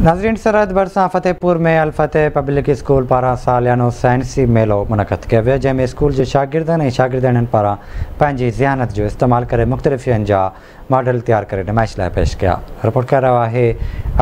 नाज़रीन, सरहद भरिसां फतेहपुर में अलफतेह पब्लिक स्कूल पारां सालियानो साइंसी मेलो मुनक़द कयो वियो, जंहिंमें स्कूल जे शागिर्दनि ऐं शागिर्दियुनि पारां पंहिंजी ज़ियानत जो इस्तेमालु करे मुख़्तलिफ़ शयुनि जा मॉडल तैयार करे नुमाइश लाइ पेश कया। रिपोर्ट करे रहियो आहे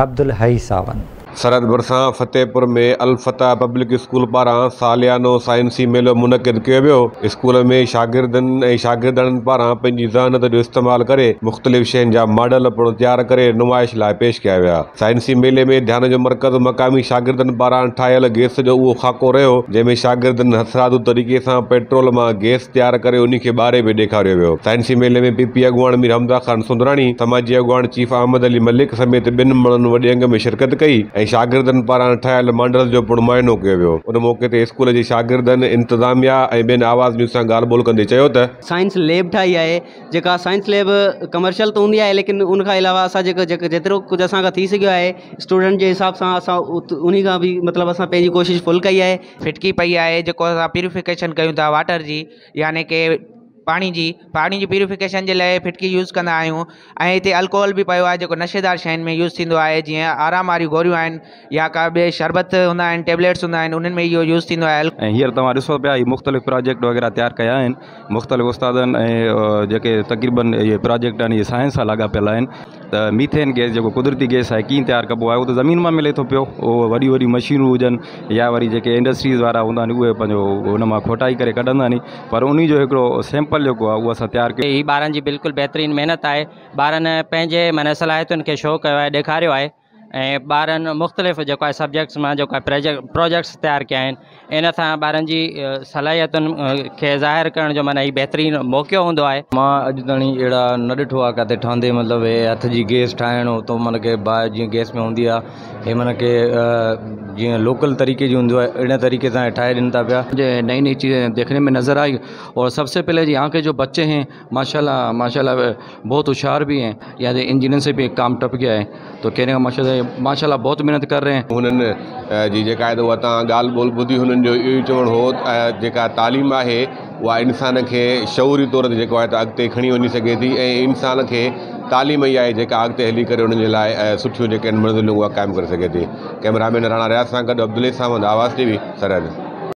अब्दुल हई सावन। सरहद भरिसां फतेहपुर में अलफतेह पब्लिक स्कूल पारां सालियानो साइंसी मेलो मुनक़द कयो वियो। स्कूल में शागिर्दनि ऐं शागिर्दनि पारां पंहिंजी ज़हानत जो इस्तेमालु करे मुख़्तलिफ़ शयुनि जा मॉडल पिणु तैयार करे नुमाइश लाइ पेश कया विया। साइंसी मेले में ध्यान जो मर्कज़ मक़ामी शागिर्दनि पारां ठाहियल गैस जो उहो ख़ाको रहियो, जंहिंमें शागिर्दनि हथरादू तरीक़े सां पेट्रोल मां गैस तैयार करे उन खे ॿारे बि ॾेखारियो वियो। साइंसी मेले में पीपी अॻुवाण मीर हमज़ा ख़ान सुंदराणी, समाजी अॻुवाण चीफ अहमद अली मलिक समेत ॿिनि माण्हुनि वॾे अंग में शिरकत कई ऐं शागिर्दनि पारां ठाहियल मॉडल जो पिणु मुआइनो कयो वियो। उन मौक़े ते स्कूल जे शागिर्दनि, इंतिज़ामिया ऐं ॿियनि आवाज़ न्यूज़ सां ॻाल्हि ॿोल कंदे चयो त साइंस लैब ठाही आहे, जेका साइंस लैब कमर्शियल त हूंदी आहे, लेकिन उनखां अलावा असां जेतिरो कुझु असांखां थी सघियो आहे स्टूडेंट जे हिसाब सां असां उन खां बि मतिलबु असां पंहिंजी कोशिशि फुल कई आहे। फिटकी पई आहे जेको असां प्यूरिफिकेशन कयूं था वाटर जी, यानी कि पाणी जी प्यूरिफिकेशन जे लाइ फिटकी यूज़ कंदा आहियूं। ऐं हिते अल्कोहल बि पियो आहे जेको नशेदार शयुनि में यूज़ थींदो आहे, जीअं आराम वारी गोरियूं आहिनि या का ॿिए शरबत हूंदा आहिनि, टेबलेट्स हूंदा आहिनि, उन्हनि में इहो यूज़ थींदो आहे। ऐं हींअर तव्हां ॾिसो पिया ही मुख़्तलिफ़ प्रोजेक्ट वग़ैरह तयारु कया आहिनि मुख़्तलिफ़ उस्तादनि ऐं जेके तक़रीबन इहे प्रोजेक्ट आहिनि इहे साइंस सां लाॻापियल आहिनि। त मीथेन गैस जेको कुदरती गैस आहे कीअं तयारु कबो आहे, उहो त ज़मीन मां मिले थो पियो। उहो वॾी वॾी मशीनूं हुजनि या वरी जेके इंडस्ट्रीज़ वारा हूंदा आहिनि उहे पंहिंजो उन मां खोटाई करे कढंदा आहिनि, पर उन जो हिकिड़ो सैंपल जेको आहे उहो असां तयारु कयो। ही ॿारनि जी बिल्कुलु बहितरीनु महिनत आहे। ॿारनि पंहिंजे माना सलाहियतुनि खे शो कयो आहे, ॾेखारियो आहे ऐं ॿारनि मुख़्तलिफ़ जेको आहे सब्जेक्ट्स मां जेको आहे प्रोजेक्ट्स तयारु कया आहिनि। इन सां ॿारनि जी सलाहियतुनि खे ज़ाहिर करण जो माना ही बहितरीनु मौक़ो हूंदो आहे। मां अॼु ताईं अहिड़ा न ॾिठो आहे किथे ठहंदे, मतिलबु हे हथ जी गैस ठाहिणो तो मन के बाहि जीअं गैस में हूंदी आहे, हे मन के जीअं लोकल तरीके जी हूंदो आहे अहिड़े तरीके सां ठाहे ॾियनि था पिया। मुझे नई नई चीज़ें देखने में नज़र आई और सबसे पहले यहाँ के जो बच्चे हैं माशाल्लाह बहुत होशियार भी हैं, या इंजीनियर से भी काम टप गया है, तो कहने का माशाल्लाह बहुत मेहनत कर रहे हैं। हुननि जी जेका आहे उहा तव्हां ॻाल्हि ॿोल ॿुधी, हुननि जो इहो ई चवणु हो जेका तालीम आहे उहा इंसान खे शऊरी तौर ते जेको आहे त अॻिते खणी वञी सघे थी ऐं इंसान खे तालीम ई आहे जेका अॻिते हली करे उन्हनि जे लाइ सुठियूं जेके आहिनि मंज़िलूं उहा क़ाइमु करे सघे थी। कैमरामैन राणा रियाज़ सां गॾु अब्दुल सावंत, आवाज़ टीवी, सरहद।